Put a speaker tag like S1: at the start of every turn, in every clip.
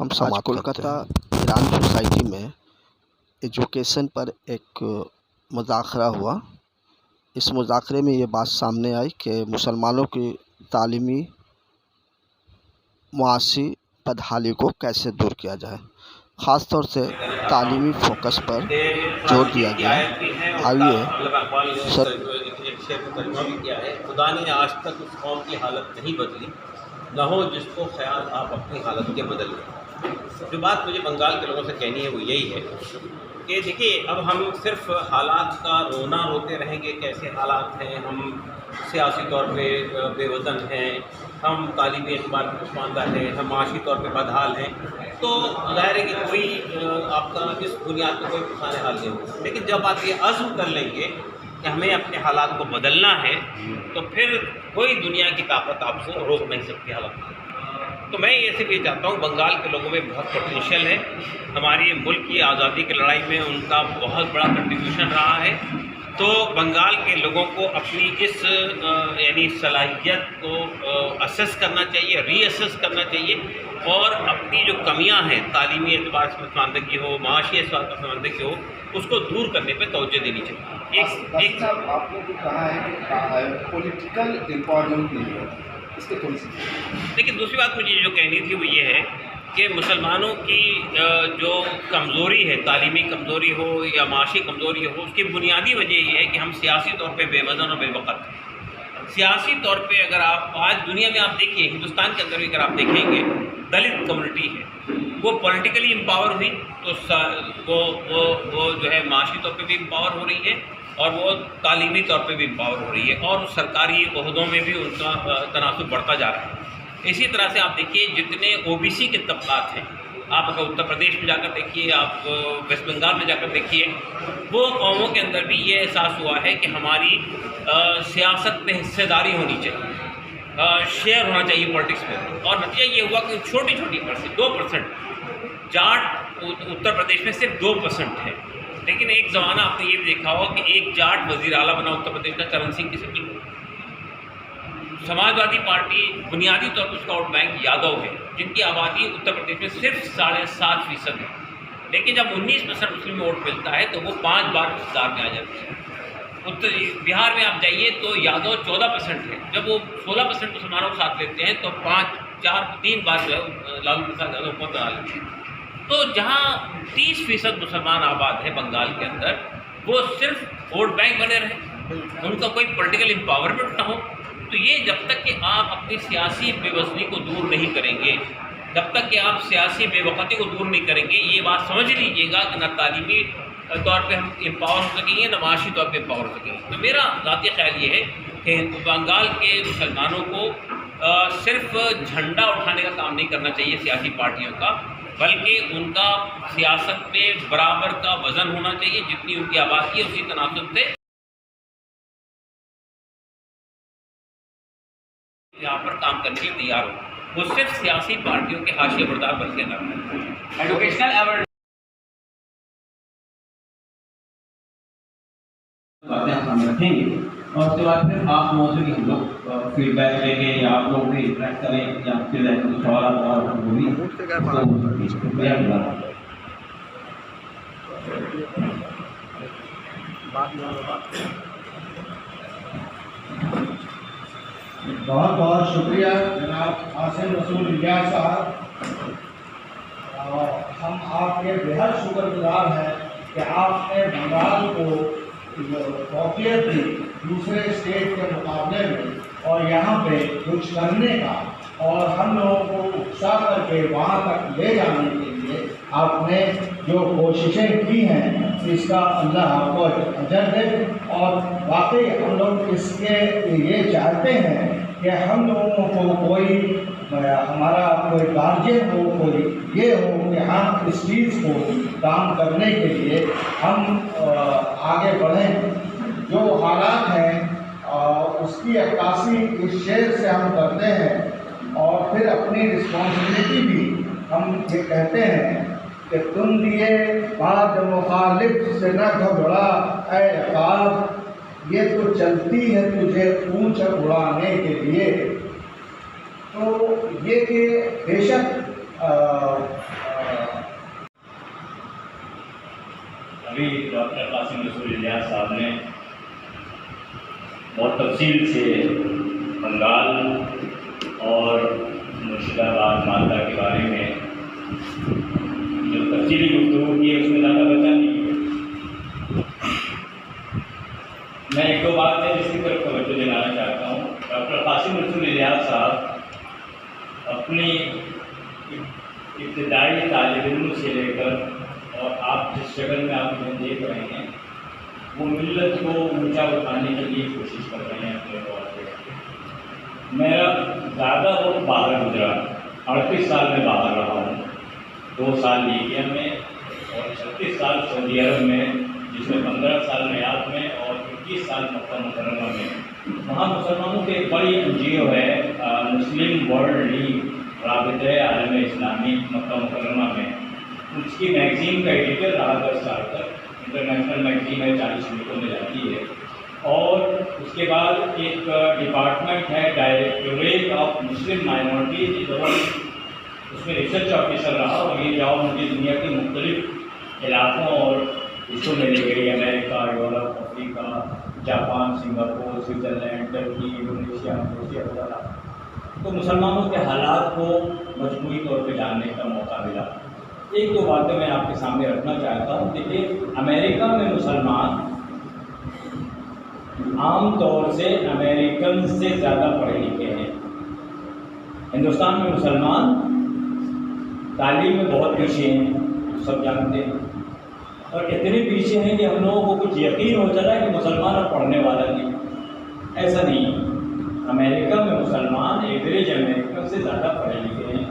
S1: ہم
S2: آج
S1: سماعت کرتے
S2: کولکاتہ
S1: ہیں۔
S2: ایران سوسائٹی میں ایجوکیشن پر ایک مذاکرہ ہوا۔ اس مذاکرے میں یہ بات سامنے آئی کہ مسلمانوں کی تعلیمی معاشی بدحالی کو کیسے دور کیا جائے، خاص طور سے تعلیمی فوکس پر زور دیا گیا۔ آئیے سر
S3: ترجمہ بھی کیا ہے، خدا نے آج تک اس قوم کی حالت نہیں بدلی، نہ ہو جس کو خیال آپ اپنی حالت کے بدل لیں۔ جو بات مجھے بنگال کے لوگوں سے کہنی ہے وہ یہی ہے کہ دیکھیے، اب ہم صرف حالات کا رونا روتے رہیں گے، کیسے حالات ہیں، ہم سیاسی طور پہ بے وزن ہیں، ہم تعلیمی اعتبار پہ پسماندہ ہیں، ہم معاشی طور پہ بدحال ہیں، تو ظاہر ہے کہ کوئی آپ کا اس بنیاد پہ کوئی پسانے حال نہیں ہوگا۔ لیکن جب آپ یہ عزم کر لیں گے کہ ہمیں اپنے حالات کو بدلنا ہے، تو پھر کوئی دنیا کی طاقت آپ کو روک نہیں سکتی حالات کو۔ تو میں یہ صرف یہ چاہتا ہوں، بنگال کے لوگوں میں بہت پوٹینشیل ہے، ہماری ملک کی آزادی کی لڑائی میں ان کا بہت بڑا کنٹریبیوشن رہا ہے، تو بنگال کے لوگوں کو اپنی اس یعنی صلاحیت کو اسیس کرنا چاہیے، ری اسیس کرنا چاہیے، اور اپنی جو کمیاں ہیں، تعلیمی اعتبار سے پسماندگی ہو، معاشی اعتبار سے پسماندگی ہو، اس کو دور کرنے پہ توجہ دینی چاہیے۔ ایک
S4: آپ نے بھی کہا ہے کہ پولیٹیکل امپاورمنٹ نہیں ہے، اس کے تھوڑی سی
S3: لیکن دوسری بات مجھے جو کہنی تھی وہ یہ ہے کہ مسلمانوں کی جو کمزوری ہے، تعلیمی کمزوری ہو یا معاشی کمزوری ہو، اس کی بنیادی وجہ یہ ہے کہ ہم سیاسی طور پہ بے وزن اور بے وقت ہیں۔ سیاسی طور پہ اگر آپ آج دنیا میں آپ دیکھیے، ہندوستان کے اندر بھی اگر آپ دیکھیں گے، دلت کمیونٹی ہے، وہ پولیٹیکلی امپاور ہوئی تو وہ جو ہے معاشی طور پہ بھی امپاور ہو رہی ہے، اور وہ تعلیمی طور پہ بھی امپاور ہو رہی ہے، اور سرکاری عہدوں میں بھی ان کا تناسب بڑھتا جا رہا ہے۔ اسی طرح سے آپ دیکھیے، جتنے او بی سی کے طبقات ہیں، آپ اگر اتر پردیش میں جا کر دیکھیے، آپ ویسٹ بنگال میں جا کر دیکھیے، وہ قوموں کے اندر بھی یہ احساس ہوا ہے کہ ہماری سیاست میں حصہ داری ہونی چاہیے، شیئر ہونا چاہیے پالیٹکس میں، اور نتیجہ یہ ہوا کہ چھوٹی چھوٹی پرسنٹ 2% جاٹ اتر پردیش میں صرف 2% ہے۔ لیکن ایک زمانہ آپ نے یہ بھی دیکھا ہوا کہ ایک جاٹ وزیر اعلیٰ بنا اتر پردیش کا، چرن سنگھ کی شکل میں۔ سماجوادی پارٹی بنیادی طور پر اس کا ووٹ بینک یادو ہے، جن کی آبادی اتر پردیش میں صرف 7.5% ہے، لیکن جب 19% مسلم ووٹ ملتا ہے تو وہ 5 بار اقتدار میں آ جاتے ہیں۔ بہار میں آپ جائیے تو یادو 14% ہے، جب وہ 16% مسلمانوں کو ساتھ لیتے ہیں تو 3 بار جو ہے لالو پرساد یادو حکومت بنا لیتے ہیں۔ تو جہاں 30% مسلمان آباد ہے بنگال کے اندر، وہ صرف ووٹ بینک بنے رہے، ان کا کوئی پولیٹیکل امپاورمنٹ نہ ہو، تو یہ جب تک کہ آپ اپنی سیاسی بے وزنی کو دور نہیں کریں گے، جب تک کہ آپ سیاسی بے وقتی کو دور نہیں کریں گے، یہ بات سمجھ لیجیے گا کہ نہ تعلیمی طور پہ ہم امپاور ہو سکیں گے، نہ معاشی طور پہ امپاور ہو سکیں گے۔ تو میرا ذاتی خیال یہ ہے کہ بنگال کے مسلمانوں کو صرف جھنڈا اٹھانے کا کام نہیں کرنا چاہیے سیاسی پارٹیوں کا، بلکہ ان کا سیاست میں برابر کا وزن ہونا چاہیے، جتنی ان کی آبادی ہے اسی تناسب سے یہاں پر کام کرنے کے لیے تیار ہو، وہ صرف سیاسی پارٹیوں کے حاشیہ بردار بن کے نہ رہیں۔ ایجوکیشنل ایوارڈ
S5: باتیں ہم سامنے رکھیں گے، اور اس کے بعد پھر آپ موضوع کی ہم لوگ فیڈ بیک لیں گے، یا آپ لوگ بھی انٹریکٹ کریں، یا آپ کے ذہن میں سوالات اور وہ بھی شکریہ۔
S4: بہت بہت شکریہ جناب عاصم رسول الیاس صاحب، ہم آپ کے بہت شکر گزار ہیں کہ آپ نے بنگال کو فوقیت دی دوسرے اسٹیٹ کے مقابلے میں، اور یہاں پہ کچھ کرنے کا اور ہم لوگوں کو اکسا کر کے وہاں تک لے جانے کے لیے آپ نے جو کوششیں کی ہیں، اس کا اللہ آپ کو اجر دے۔ اور واقعی ہم لوگ اس کے یہ چاہتے ہیں کہ ہم لوگوں کو کوئی ہمارا کوئی گارجین ہو، کوئی یہ ہو کہ ہم اس چیز کو کام کرنے کے لیے ہم آگے بڑھیں۔ جو حالات ہیں اس کی عکاسی اس شعر سے ہم کرتے ہیں، اور پھر اپنی رسپانسبلٹی بھی ہم یہ کہتے ہیں کہ تم دیے بعد مخالف سے نہ گھبرا اے عقاب، یہ تو چلتی ہے تجھے اونچا اڑانے کے لیے۔ تو یہ کہ بے شک
S1: ابھی ڈاکٹر قاسم رسول الیاس صاحب نے بہت تفصیل سے بنگال اور مرشد آباد مالدہ کے بارے میں جو تفصیلی گفتگو کی ہے اس میں زیادہ بچا نہیں ہے. میں ایک دو بات ہے جس کی طرف توجہ دلانا چاہتا ہوں. ڈاکٹر قاسم رسول الیاس صاحب اپنی ابتدائی طالب علم سے لے کر اور آپ جس شکل میں آپ انہیں دیکھ رہے ہیں وہ ملت کو اونچا اٹھانے کے لیے کوشش کر رہے ہیں اپنے طور پہ. میرا زیادہ وقت باہر گزرا، 38 سال میں باہر رہا ہوں. 2 سال لیبیا میں اور 36 سال سعودی عرب میں، جس میں 15 سال ریاض میں اور 21 سال مکہ مکرمہ میں. وہاں مسلمانوں کی ایک بڑی NGO ہے مسلم ورلڈ لیگ، رابطۂ عالم اسلامی مکہ مکرمہ میں. اس کی میگزین کا ایڈیٹر رہا 10 سال تک. انٹرنیشنل میگزین ہے، 40 ملکوں میں جاتی ہے. اور اس کے بعد ایک ڈپارٹمنٹ ہے ڈائریکٹوریٹ آف مسلم مائنورٹیز، اس میں ریسرچ آفیسر رہا. اور یہ جاب مجھے دنیا کے مختلف علاقوں اور حصوں میں لے گئی، America, Europe, Africa, Japan, Singapore, Switzerland, Turkey, Indonesia, Malaysia وغیرہ. تو مسلمانوں کے حالات کو مجموعی طور پہ جاننے کا موقع ملا. ایک دو باتیں میں آپ کے سامنے رکھنا چاہتا ہوں. دیکھیے، امریکہ میں مسلمان عام طور سے امریکن سے زیادہ پڑھے لکھے ہیں. ہندوستان میں مسلمان تعلیم میں بہت پیچھے ہیں، سب جانتے ہیں. اور اتنے پیچھے ہیں کہ ہم لوگوں کو کچھ یقین ہو چلا ہے کہ مسلمان اب پڑھنے والا نہیں. ایسا نہیں. امریکہ میں مسلمان ایوریج امریکن سے زیادہ پڑھے لکھے ہیں،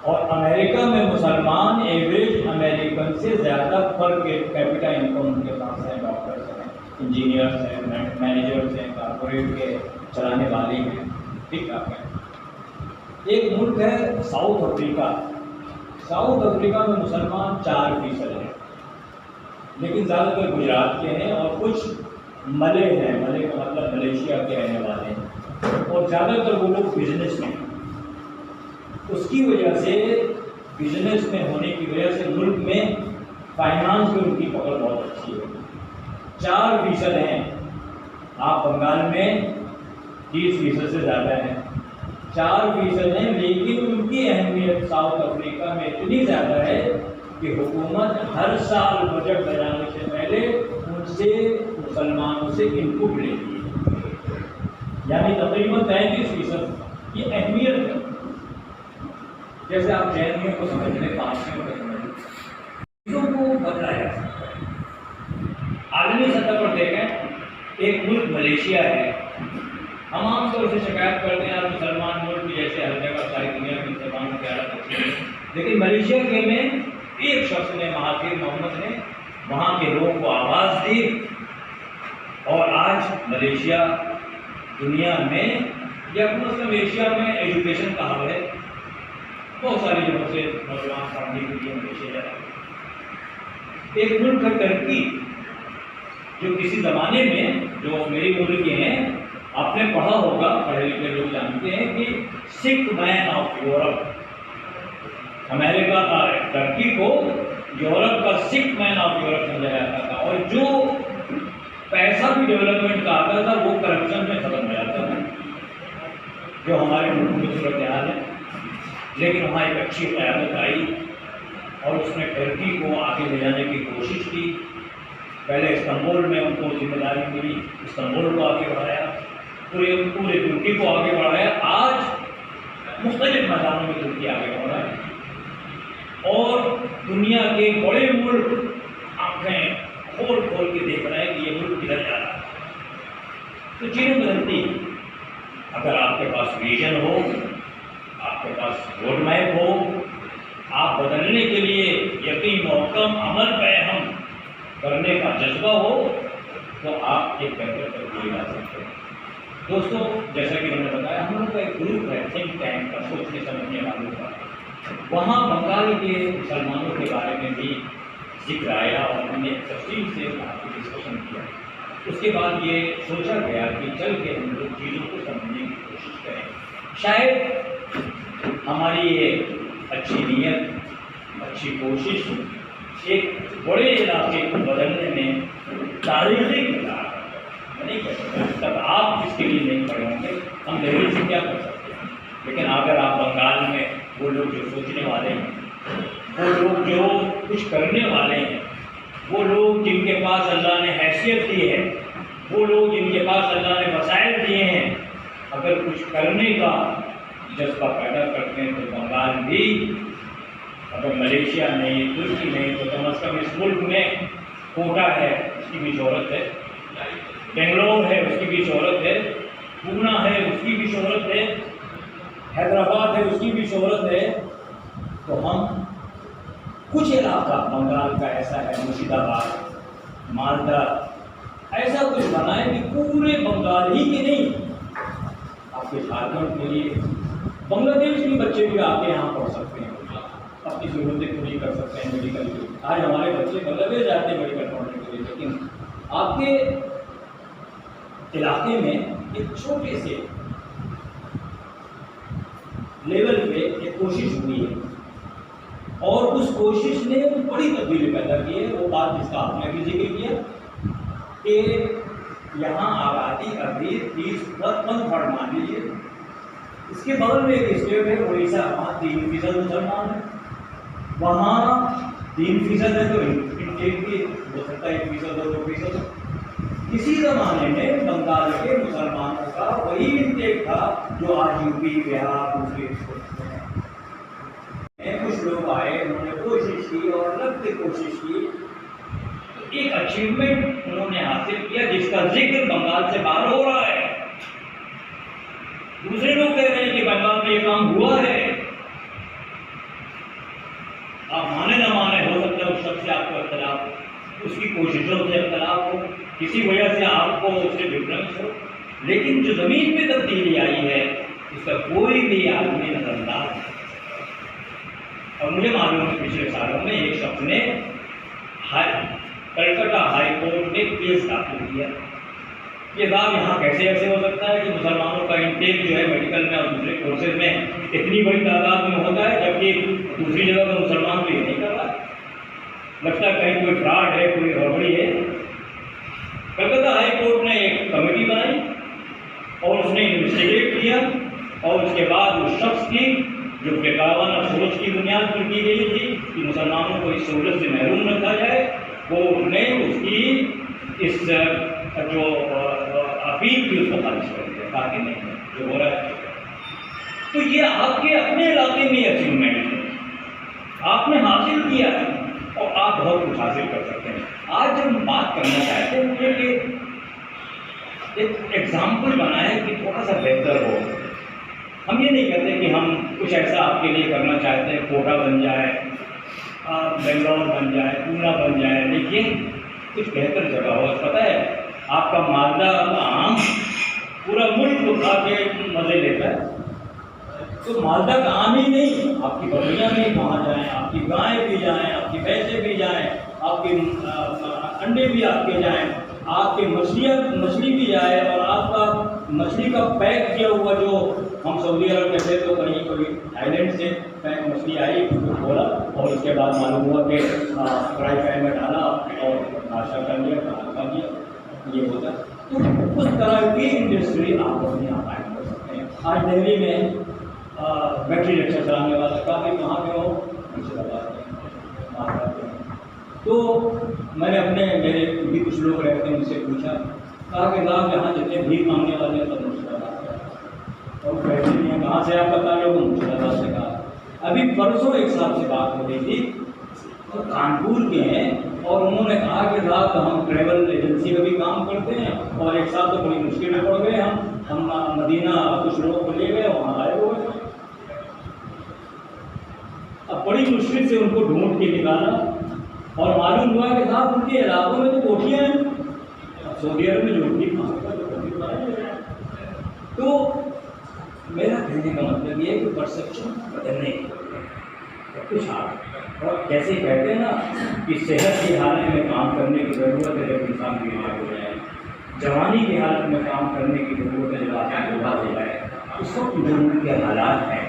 S1: اور امریکہ میں مسلمان ایوریج امریکن سے زیادہ پر کیپٹا انکم ان کے پاس ہے. ڈاکٹرس ہیں، انجینئرس ہیں، مینیجرس ہیں، کارپوریٹ کے چلانے والے ہیں. ٹھیک ٹھاک ہے. ایک ملک ہے ساؤتھ افریقہ. ساؤتھ افریقہ میں مسلمان 4% ہیں، لیکن زیادہ تر گجرات کے ہیں اور کچھ ملے ہیں. ملے کا مطلب ملیشیا کے رہنے والے ہیں، اور زیادہ تر وہ لوگ بزنس میں ہیں. اس کی وجہ سے، بزنس میں ہونے کی وجہ سے ملک میں فائنانس میں ان کی پکڑ بہت اچھی ہے. 4% ہیں. آپ بنگال میں 30% سے زیادہ ہیں. 4% ہیں، لیکن ان کی اہمیت ساؤتھ افریقہ میں اتنی زیادہ ہے کہ حکومت ہر سال بجٹ بنانے سے پہلے ان سے مسلمانوں سے ان پٹ لیتی ہے. یعنی تقریباً 33% کی اہمیت ہے. جیسے آپ جینوں کو سمجھ لیں، پارسیوں کو سمجھ لیں، چیزوں کو بدلا جا سکتا ہے. عالمی سطح پر دیکھیں، ایک ملک ملیشیا ہے. ہم عام طور سے شکایت کرتے ہیں آپ مسلمان ملک جیسے ہر جگہ ساری دنیا میں مسلمانوں کی حالت اچھی ہے، لیکن ملیشیا کے میں ایک شخص نے، مہاتیر محمد نے، وہاں کے لوگوں کو آواز دی، اور آج ملیشیا دنیا میں یا مسلم ایشیا میں ایجوکیشن کا حال ہے. بہت ساری جگہوں سے نوجوان پڑھنے کے لیے ملیشیا جاتے ہیں. ایک ملک ہے ترکی، جو کسی زمانے میں، جو میری ملک کے ہیں، آپ نے پڑھا ہوگا، پڑھے لکھے لوگ جانتے ہیں کہ سکھ مین آف یورپ. امریکہ کا ترکی کو یورپ کا سکھ مین آف یورپ سمجھا جاتا تھا، اور جو پیسہ بھی ڈیولپمنٹ کا آتا تھا وہ کرپشن میں ختم ہو جاتا تھا، جو ہمارے ملک میں صورتحال ہے. لیکن وہاں ایک اچھی قیادت آئی اور اس نے ٹرکی کو آگے لے جانے کی کوشش کی. پہلے استنبول میں ان کو ذمہ داری ملی، استنبول کو آگے بڑھایا، پورے ترکی کو آگے بڑھایا. آج مختلف میدانوں میں ترکی آگے بڑھ رہا ہے، اور دنیا کے بڑے ملک آنکھیں کھول کھول کے دیکھ رہے ہیں کہ یہ ملک کدھر جا رہا ہے. تو چیزیں بدلتی ہیں. اگر آپ کے پاس ویژن ہو، آپ کے پاس روڈ میپ ہو، آپ بدلنے کے لیے یقین محکم عمل پیہم کرنے کا جذبہ ہو، تو آپ ایک بہتر تبدیلی لا سکتے ہیں. دوستوں، جیسا کہ میں نے بتایا، ہم لوگ کا ایک گروپ ہے تھنک ٹینک کا، سوچنے سمجھنے والوں کا. وہاں بنگال کے مسلمانوں کے بارے میں بھی ذکر آیا اور ہم نے تفصیل سے ڈسکشن کیا. اس کے بعد یہ سوچا گیا کہ چل کے ہم لوگ چیزوں کو سمجھنے کی کوشش کریں. شاید ہماری یہ اچھی نیت, اچھی کوشش ایک بڑے علاقے کو بدلنے میں تاریخی کردار ہے. میں نہیں کہہ سکتا تب آپ اس کے لیے نہیں کھڑے ہوں گے, ہم دہلی سے کیا کر سکتے ہیں. لیکن اگر آپ بنگال میں وہ لوگ جو سوچنے والے ہیں, وہ لوگ جو کچھ کرنے والے ہیں, وہ لوگ جن کے پاس اللہ نے حیثیت دی ہے, وہ لوگ جن کے پاس اللہ نے وسائل دیے ہیں, اگر کچھ کرنے کا جذبہ پیدا کرتے ہیں تو بنگال بھی, اگر ملیشیا نہیں, ترکی نہیں, تو کم از کم اس ملک میں کوٹا ہے, اس کی بھی شہرت ہے, بنگلور ہے, اس کی بھی شہرت ہے, پونا ہے, اس کی بھی شہرت ہے, حیدرآباد ہے, اس کی بھی شہرت ہے. تو ہم کچھ علاقہ بنگال کا ایسا ہے, مرشید آباد, مالدہ, ایسا کچھ بنائیں کہ پورے بنگال ہی کے نہیں, آپ کے جھارکھنڈ کے لیے, بنگلہ دیش کے بچے بھی آپ کے یہاں پڑھ سکتے ہیں, اپنی ضرورتیں پوری کر سکتے ہیں میڈیکل کی. آج ہمارے بچے بنگلہ دیش جاتے ہیں میڈیکل پڑھنے کے لیے, لیکن آپ کے علاقے میں ایک چھوٹے سے لیول پہ ایک کوشش ہوئی ہے, اور اس کوشش نے بڑی تبدیلی پیدا کی ہے. وہ بات جس کا آپ نے بھی ذکر کیا کہ یہاں آبادی ابھی 30% مان لیجیے, اس کے بغل میں ایک اسٹیٹ ہے اڑیسہ, وہاں 3% مسلمان ہیں, وہاں 3% ہے, تو انٹیک بھی ہو سکتا ہے 1% اور 2%. کسی زمانے میں بنگال کے مسلمانوں کا وہی انٹیک تھا جو آج یو پی, بہار, دوسرے میں کچھ لوگ آئے, انہوں نے کوشش کی اور لگتے کوشش کی, ایک اچیومنٹ انہوں نے حاصل کیا جس کا ذکر بنگال سے باہر ہو رہا ہے. دوسرے لوگ کہہ رہے ہیں کہ بنگال میں یہ کام ہوا ہے. آپ مانے نہ مانے, ہو سکتا ہے اس شخص سے آپ کو اختلاف ہو, اس کی کوششوں سے اختلاف ہو, کسی وجہ سے آپ کو اس سے ڈفرینس ہو, لیکن جو زمین پہ تبدیلی آئی ہے اس کا کوئی بھی آدمی نظر انداز نہیں. اور مجھے معلوم ہے پچھلے سالوں میں ایک شخص نے کلکتہ ہائی کورٹ میں کیس داخل کیا کہ صاحب یہاں کیسے ایسے ہو سکتا ہے کہ مسلمانوں کا انٹیک جو ہے میڈیکل میں اور دوسرے کورسز میں اتنی بڑی تعداد میں ہوتا ہے, جبکہ دوسری جگہ پر مسلمان تو یہ نہیں کر رہا. لگتا ہے کہیں کوئی فراڈ ہے, کوئی گڑبڑی ہے. کلکتہ ہائی کورٹ نے ایک کمیٹی بنائی اور اس نے انویسٹیگیٹ کیا, اور اس کے بعد اس شخص کی جو بےقابانہ سوچ کی بنیاد پر کی گئی تھی کہ مسلمانوں کو اس سہولت سے محروم رکھا جائے, کورٹ نے اس کی اس جو اپیل کی اس کو خارج کر دیا, کہا کہ نہیں جو ہو رہا ہے. تو یہ آپ کے اپنے علاقے میں اچیومنٹ ہے, آپ نے حاصل کیا ہے اور آپ بہت کچھ حاصل کر سکتے ہیں. آج جب ہم بات کرنا چاہتے ہیں مجھے کہ ایک ایگزامپل بنائے کہ تھوڑا سا بہتر ہو. ہم یہ نہیں کہتے کہ ہم کچھ ایسا آپ کے لیے کرنا چاہتے ہیں, کوٹا بن جائے, بنگلور بن جائے, پونا بن جائے, لیکن کچھ بہتر جگہ ہو. پتہ ہے آپ کا مالدہ کا آم پورا ملک کھا کے مزے لیتا ہے, تو مالدہ کا آم ہی نہیں, آپ کی بکریاں بھی وہاں جائیں, آپ کی گائیں بھی جائیں, آپ کی بھینسیں بھی جائیں, آپ کے انڈے بھی آپ کے جائیں, آپ کی مچھلی بھی جائے, اور آپ کا مچھلی کا پیک کیا ہوا جو ہم سعودی عرب میں تھے تو کہیں کوئی تھائی لینڈ سے پیک مچھلی آئی, کھولا اور اس کے بعد معلوم ہوا کہ فرائی پین میں ڈالا اور ناشتہ کر لیا, کھانا کھا لیا, یہ ہوتا ہے. تو اس طرح کی انڈسٹری آپ اپنے یہاں قائم کر سکتے ہیں. آج دہلی میں بیٹری رکشا چلانے والا کافی کہاں پہ ہو, مرشید آباد میں. تو میں نے اپنے میرے بھی کچھ لوگ رہتے ہیں ان سے پوچھا, کہا کہ صاحب یہاں جتنے بھیک مانگنے والے ہیں سب مرشید آباد سے, اور کہتے ہیں کہاں سے آپ بتا رہے ہو, مرشید آباد سے. کہا ابھی پرسوں ایک صاحب سے بات ہو رہی تھی, وہ کانپور کے ہیں, اور انہوں نے کہا کہ صاحب ہم ٹریول ایجنسی کا بھی کام کرتے ہیں, اور ایک صاحب تو بڑی مشکل میں پڑ گئے, ہم مدینہ کچھ لوگوں کو لے گئے, وہاں آئے ہوئے, اب بڑی مشکل سے ان کو ڈھونڈ کے نکالا, اور معلوم ہوا کہ صاحب ان کے علاقوں میں تو کوٹھیاں ہیں, سعودی عرب میں جو تو میرا کہنے کا مطلب یہ ہے کہ پرسیپشن بدلنے کچھ اور جیسے کہتے ہیں نا کہ صحت کی حالت میں کام کرنے کی ضرورت ہے جب انسان بیمار ہو جائے, جوانی کی حالت میں کام کرنے کی ضرورت ہے جب آدمی بیمار ہو جائے, اس وقت جو ان کے حالات ہیں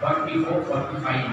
S6: 44-45